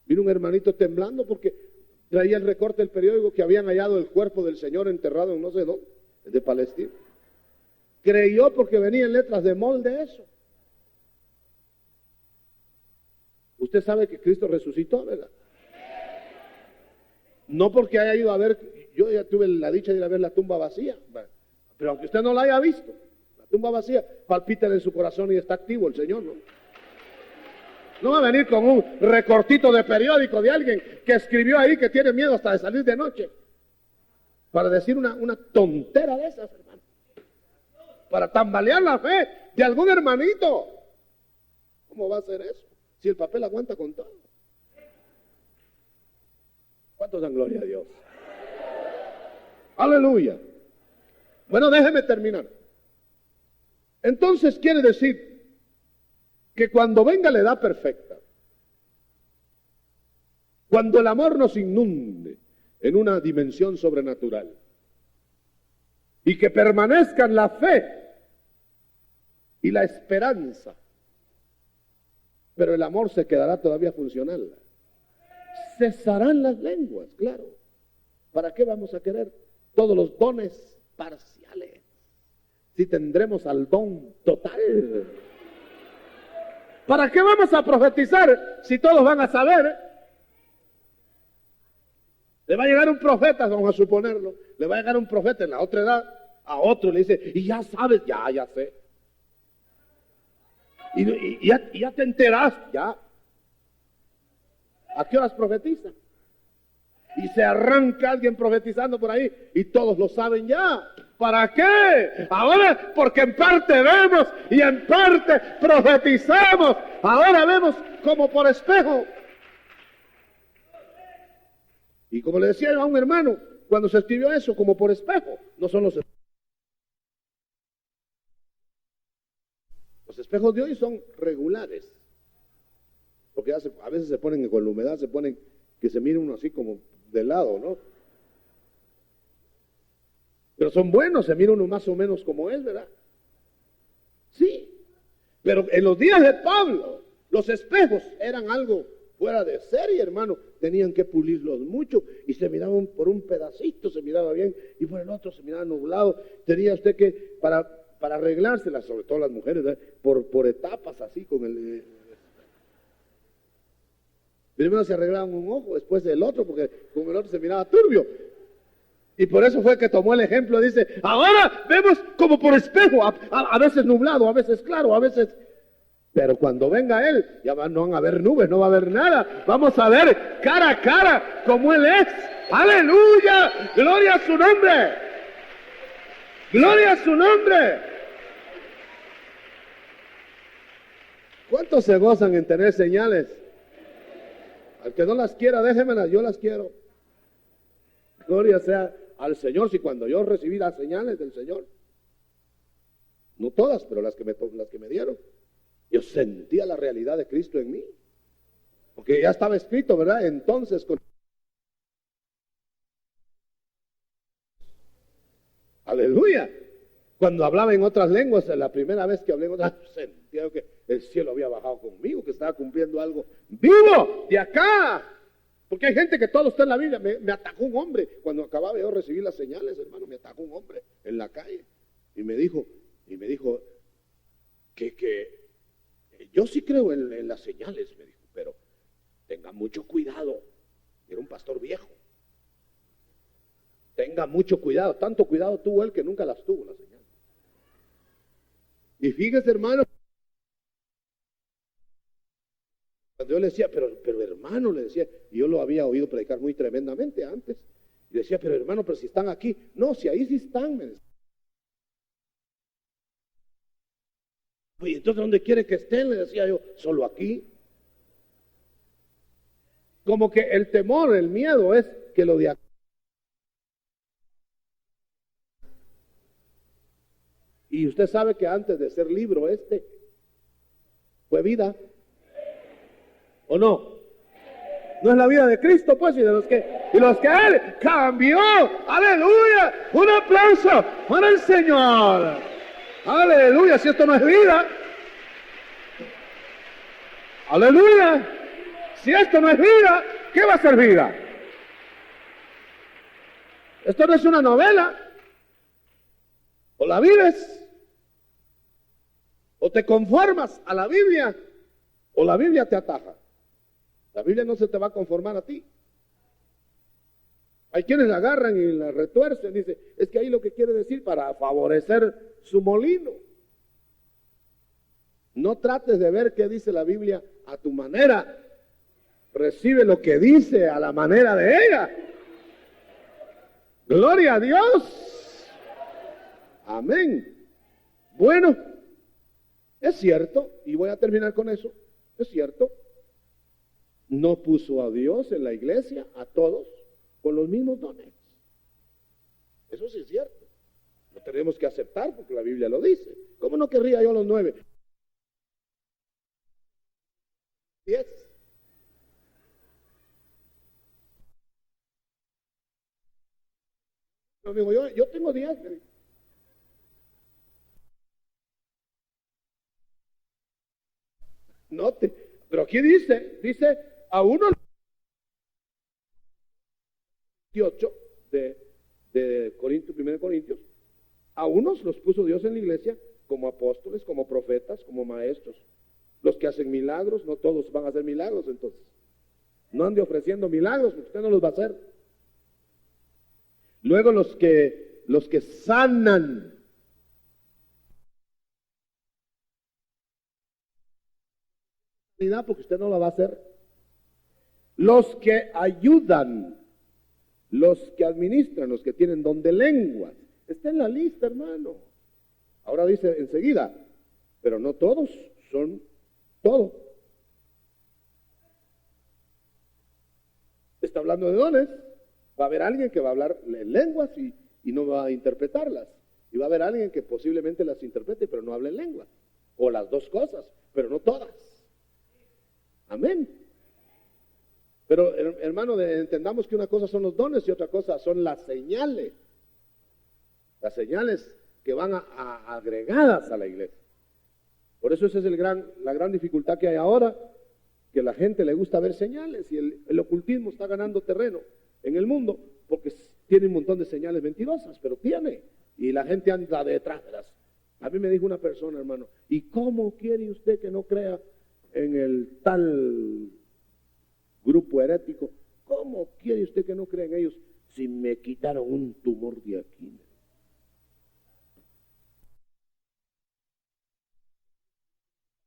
Vino un hermanito temblando porque traía el recorte del periódico que habían hallado el cuerpo del Señor enterrado en no sé dónde, de Palestina. Creyó porque venían letras de molde eso. Usted sabe que Cristo resucitó, ¿verdad? No porque haya ido a ver. Yo ya tuve la dicha de ir a ver la tumba vacía, pero aunque usted no la haya visto, la tumba vacía, palpita en su corazón y está activo el Señor, ¿no? No va a venir con un recortito de periódico de alguien que escribió ahí que tiene miedo hasta de salir de noche. Para decir una tontera de esas, hermano. Para tambalear la fe de algún hermanito. ¿Cómo va a ser eso? Si el papel aguanta con todo. ¿Cuántos dan gloria a Dios? Aleluya. Bueno, déjeme terminar. Entonces quiere decir que cuando venga la edad perfecta, cuando el amor nos inunde en una dimensión sobrenatural y que permanezcan la fe y la esperanza, pero el amor se quedará todavía funcional. Cesarán las lenguas, claro. ¿Para qué vamos a querer todos los dones parciales si tendremos al don total? ¿Para qué vamos a profetizar si todos van a saber? Le va a llegar un profeta, vamos a suponerlo, le va a llegar un profeta en la otra edad a otro y le dice, y ya sabes, ya sé. Y ya te enteraste, ya. ¿A qué horas profetiza? Y se arranca alguien profetizando por ahí y todos lo saben ya. ¿Para qué? Ahora, porque en parte vemos y en parte profetizamos. Ahora vemos como por espejo. Y como le decía yo a un hermano, cuando se escribió eso, como por espejo, no son los espejos de hoy son regulares. Porque a veces se ponen con la humedad, se ponen que se mire uno así como de lado, ¿no? Pero son buenos, se mira uno más o menos como es, ¿verdad? Sí. Pero en los días de Pablo, los espejos eran algo fuera de serie, hermano. Tenían que pulirlos mucho y se miraban por un pedacito, se miraba bien, y por el otro se miraba nublado. Tenía usted que, para arreglárselas, sobre todo las mujeres, ¿verdad? Por etapas así, con el... Primero se arreglaban un ojo, después el otro, porque con el otro se miraba turbio. Y por eso fue que tomó el ejemplo, dice, ahora vemos como por espejo, a veces nublado, a veces claro, a veces... Pero cuando venga Él, ya no van a haber nubes, no va a haber nada. Vamos a ver cara a cara como Él es. ¡Aleluya! ¡Gloria a su nombre! ¡Gloria a su nombre! ¿Cuántos se gozan en tener señales? Al que no las quiera, déjemelas, yo las quiero. Gloria sea al Señor. Si cuando yo recibí las señales del Señor, no todas, pero las que me dieron, yo sentía la realidad de Cristo en mí. Porque ya estaba escrito, ¿verdad? Entonces, aleluya. Cuando hablaba en otras lenguas, la primera vez que hablé en otras, sentía que el cielo había bajado conmigo, que estaba cumpliendo algo vivo de acá. Porque hay gente que todo está en la Biblia. Me atacó un hombre cuando acababa yo de recibir las señales, hermano. Me atacó un hombre en la calle y me dijo que yo sí creo en las señales, me dijo, pero tenga mucho cuidado. Era un pastor viejo. Tenga mucho cuidado. Tanto cuidado tuvo él que nunca las tuvo las señales. Y fíjese, hermano, cuando yo le decía, pero hermano, le decía, y yo lo había oído predicar muy tremendamente antes, y decía, pero hermano, pero si están aquí, no, si ahí sí están, me decía. Oye, entonces, ¿dónde quiere que estén? Le decía yo, solo aquí. Como que el temor, el miedo es que lo de aquí. Y usted sabe que antes de ser libro fue vida. ¿O no? No es la vida de Cristo, pues, y los que Él cambió. ¡Aleluya! Un aplauso para el Señor. ¡Aleluya! Si esto no es vida. ¡Aleluya! Si esto no es vida, ¿qué va a ser vida? Esto no es una novela. O la vives, o te conformas a la Biblia, o la Biblia te ataja. La Biblia no se te va a conformar a ti. Hay quienes la agarran y la retuercen, dice, es que ahí lo que quiere decir para favorecer su molino. No trates de ver qué dice la Biblia a tu manera. Recibe lo que dice a la manera de ella. Gloria a Dios. Amén. Bueno, es cierto, y voy a terminar con eso, es cierto, no puso a Dios en la iglesia, a todos, con los mismos dones. Eso sí es cierto. Lo tenemos que aceptar porque la Biblia lo dice. ¿Cómo no querría yo los 9? 10. Amigo, yo tengo 10. Note, pero aquí dice a uno 18 de Corintios, 1 Corintios, a unos los puso Dios en la iglesia como apóstoles, como profetas, como maestros. Los que hacen milagros, no todos van a hacer milagros, entonces. No ande ofreciendo milagros, porque usted no los va a hacer. Luego los que sanan. Porque usted no la va a hacer. Los que ayudan, los que administran, los que tienen don de lenguas. Está en la lista, hermano. Ahora dice enseguida, pero no todos son todo. Está hablando de dones. Va a haber alguien que va a hablar en lenguas y no va a interpretarlas. Y va a haber alguien que posiblemente las interprete, pero no hable en lenguas. O las dos cosas, pero no todas. Amén. Pero hermano, entendamos que una cosa son los dones y otra cosa son las señales. Las señales que van agregadas a la iglesia. Por eso esa es la gran dificultad que hay ahora, que la gente le gusta ver señales y el ocultismo está ganando terreno en el mundo porque tiene un montón de señales mentirosas, pero tiene. Y la gente anda detrás de las. A mí me dijo una persona, hermano, ¿y cómo quiere usted que no crea en el tal grupo herético? ¿Cómo quiere usted que no crea en ellos si me quitaron un tumor de aquí?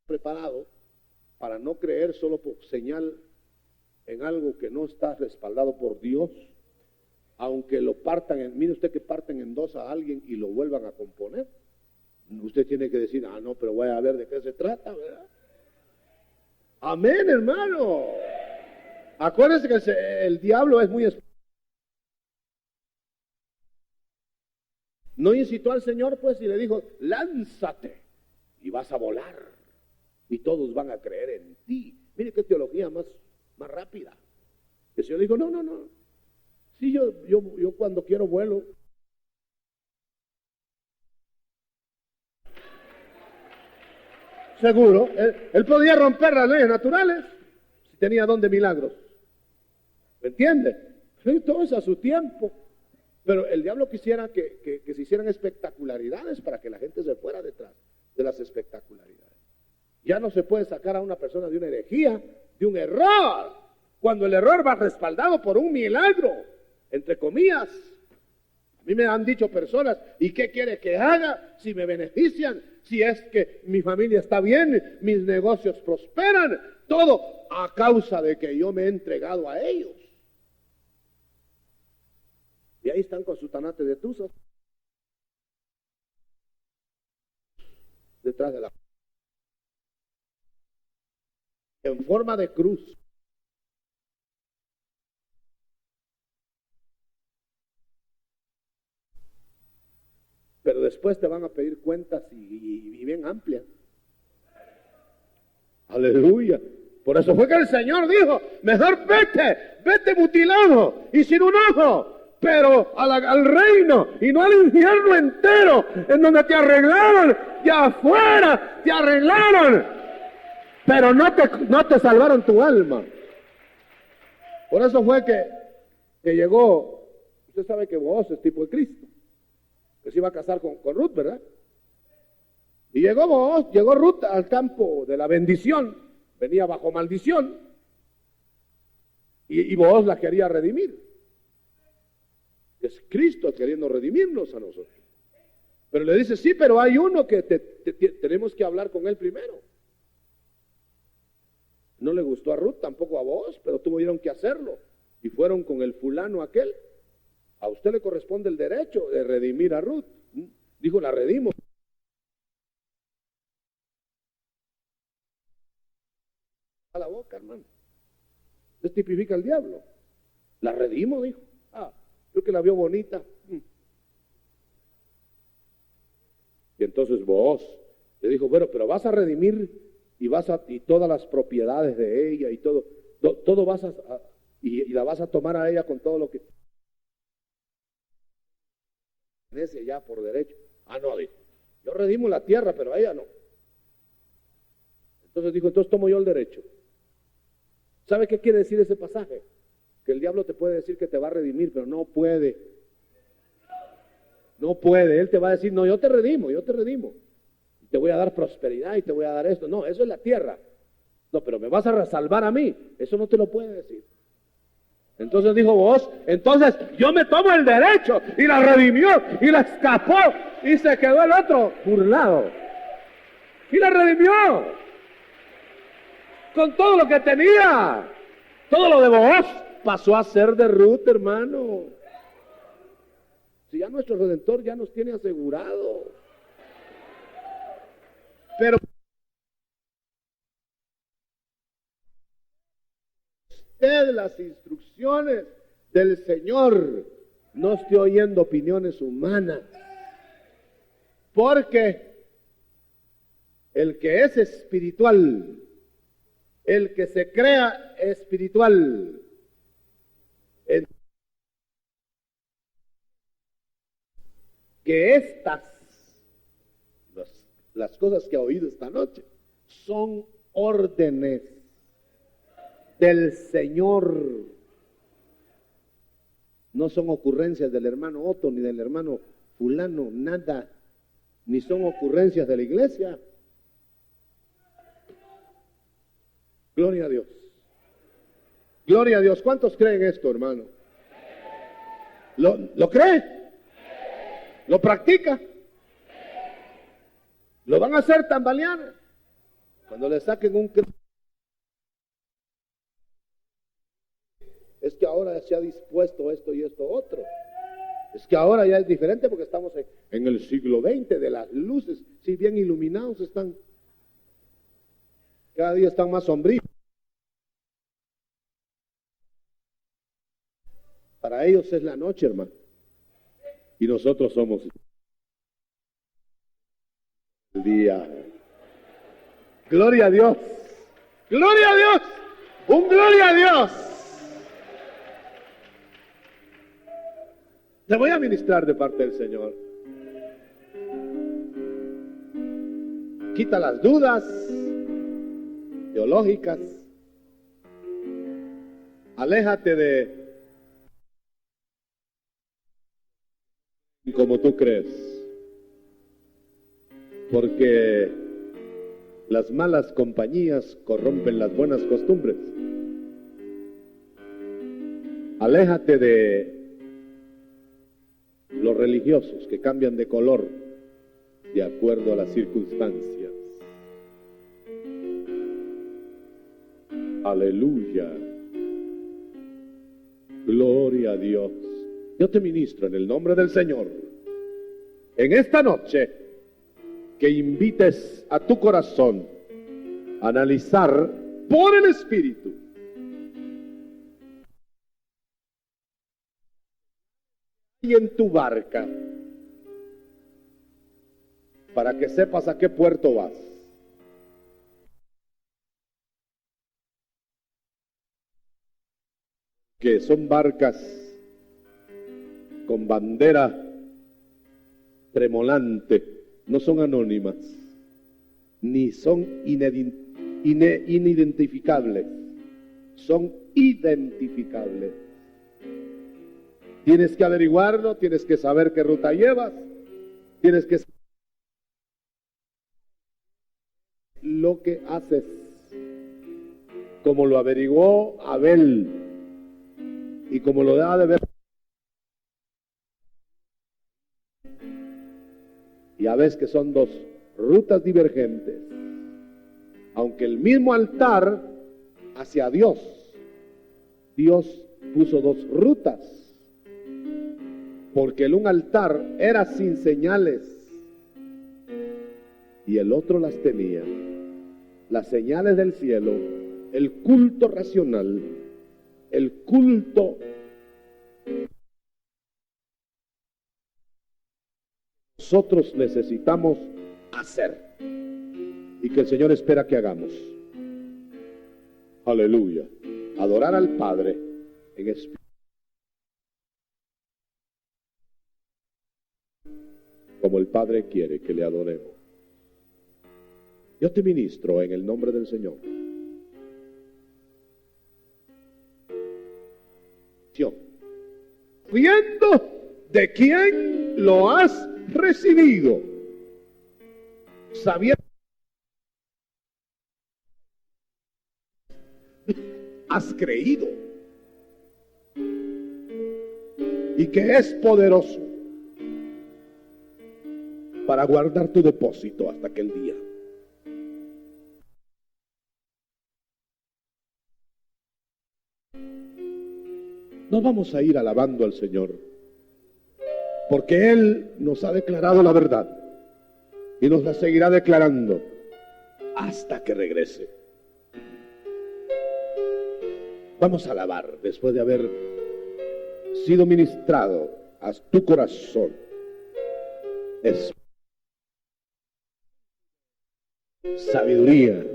Preparado para no creer solo por señal en algo que no está respaldado por Dios, aunque lo partan, mire usted que parten en dos a alguien y lo vuelvan a componer. Usted tiene que decir, no, pero voy a ver de qué se trata, ¿verdad? Amén, hermano. Acuérdense que el diablo es muy... No incitó al Señor, pues, y le dijo, lánzate y vas a volar. Y todos van a creer en ti. Mire qué teología más rápida. El Señor dijo, no. Sí, yo cuando quiero vuelo. Seguro, él podía romper las leyes naturales si tenía don de milagros. ¿Me entiende? Todo es a su tiempo. Pero el diablo quisiera que se hicieran espectacularidades para que la gente se fuera detrás de las espectacularidades. Ya no se puede sacar a una persona de una herejía, de un error, cuando el error va respaldado por un milagro, entre comillas. A mí me han dicho personas, ¿y qué quiere que haga si me benefician? Si es que mi familia está bien, mis negocios prosperan, todo a causa de que yo me he entregado a ellos. Y ahí están con su tanate de tuzas detrás de la... en forma de cruz. Pero después te van a pedir cuentas y bien amplias. Aleluya. Por eso fue que el Señor dijo, mejor vete mutilado y sin un ojo, pero al reino y no al infierno entero, en donde te arreglaron, y afuera te arreglaron, pero no te salvaron tu alma. Por eso fue que llegó, usted sabe que Booz es tipo de Cristo, que se iba a casar con Ruth, ¿verdad? Y llegó Ruth al campo de la bendición, venía bajo maldición, y Booz la quería redimir. Es Cristo queriendo redimirnos a nosotros. Pero le dice, sí, pero hay uno que tenemos que hablar con él primero. No le gustó a Ruth, tampoco a vos, pero tuvieron que hacerlo. Y fueron con el fulano aquel. A usted le corresponde el derecho de redimir a Ruth. Dijo, la redimo. A la boca, hermano. Usted tipifica al diablo. La redimo, dijo. Creo que la vio bonita. Y entonces vos le dijo, bueno, pero vas a redimir y todas las propiedades de ella y todo vas y la vas a tomar a ella con todo lo que pertenece ya por derecho. No, dijo, yo redimo la tierra, pero a ella no. Entonces dijo, entonces tomo yo el derecho. ¿Sabe qué quiere decir ese pasaje? Que el diablo te puede decir que te va a redimir, pero no puede. No puede. Él te va a decir, no, yo te redimo. Te voy a dar prosperidad y te voy a dar esto. No, eso es la tierra. No, pero me vas a salvar a mí. Eso no te lo puede decir. Entonces dijo vos, entonces yo me tomo el derecho, y la redimió y la escapó y se quedó el otro burlado. Y la redimió con todo lo que tenía. Todo lo de vos pasó a ser de Ruth, hermano. Si ya nuestro Redentor ya nos tiene asegurado. Pero usted las instrucciones del Señor, no esté oyendo opiniones humanas, porque el que es espiritual, el que se crea espiritual, que las cosas que ha oído esta noche son órdenes del Señor. No son ocurrencias del hermano Otto ni del hermano fulano, nada, ni son ocurrencias de la iglesia. Gloria a Dios. Gloria a Dios. ¿Cuántos creen esto, hermano? ¿Lo cree? ¿Lo practica? ¿Lo van a hacer tambalear? Cuando le saquen un... Es que ahora se ha dispuesto esto y esto otro. Es que ahora ya es diferente porque estamos en el siglo XX de las luces. Si bien iluminados están, cada día están más sombríos. Para ellos es la noche, hermano. Y nosotros somos el día. Gloria a Dios. Gloria a Dios. Un gloria a Dios. Te voy a ministrar de parte del Señor. Quita las dudas teológicas. Aléjate de como tú crees, porque las malas compañías corrompen las buenas costumbres. Aléjate de los religiosos que cambian de color de acuerdo a las circunstancias. Aleluya. Gloria a Dios. Yo te ministro en el nombre del Señor en esta noche, que invites a tu corazón a analizar por el Espíritu y en tu barca, para que sepas a qué puerto vas. Que son barcas con bandera tremolante, no son anónimas, ni son inidentificables, son identificables. Tienes que averiguarlo, tienes que saber qué ruta llevas, tienes que saber lo que haces, como lo averiguó Abel y como lo da de ver. Y a veces que son dos rutas divergentes, aunque el mismo altar hacia Dios. Dios puso dos rutas, porque el un altar era sin señales y el otro las tenía. Las señales del cielo, el culto racional, el culto nosotros necesitamos hacer y que el Señor espera que hagamos. Aleluya. Adorar al Padre en espíritu, como el Padre quiere que le adoremos. Yo te ministro en el nombre del Señor. Viendo de quién lo has recibido, sabiendo has creído y que es poderoso para guardar tu depósito hasta aquel día. Nos vamos a ir alabando al Señor, porque Él nos ha declarado la verdad y nos la seguirá declarando hasta que regrese. Vamos a alabar después de haber sido ministrado a tu corazón. Es sabiduría,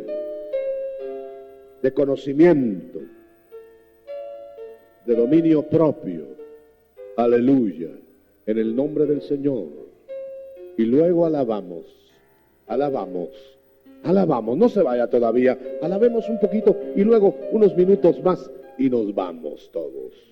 de conocimiento, de dominio propio. Aleluya. En el nombre del Señor. Y luego alabamos, alabamos, alabamos. No se vaya todavía. Alabemos un poquito y luego unos minutos más y nos vamos todos.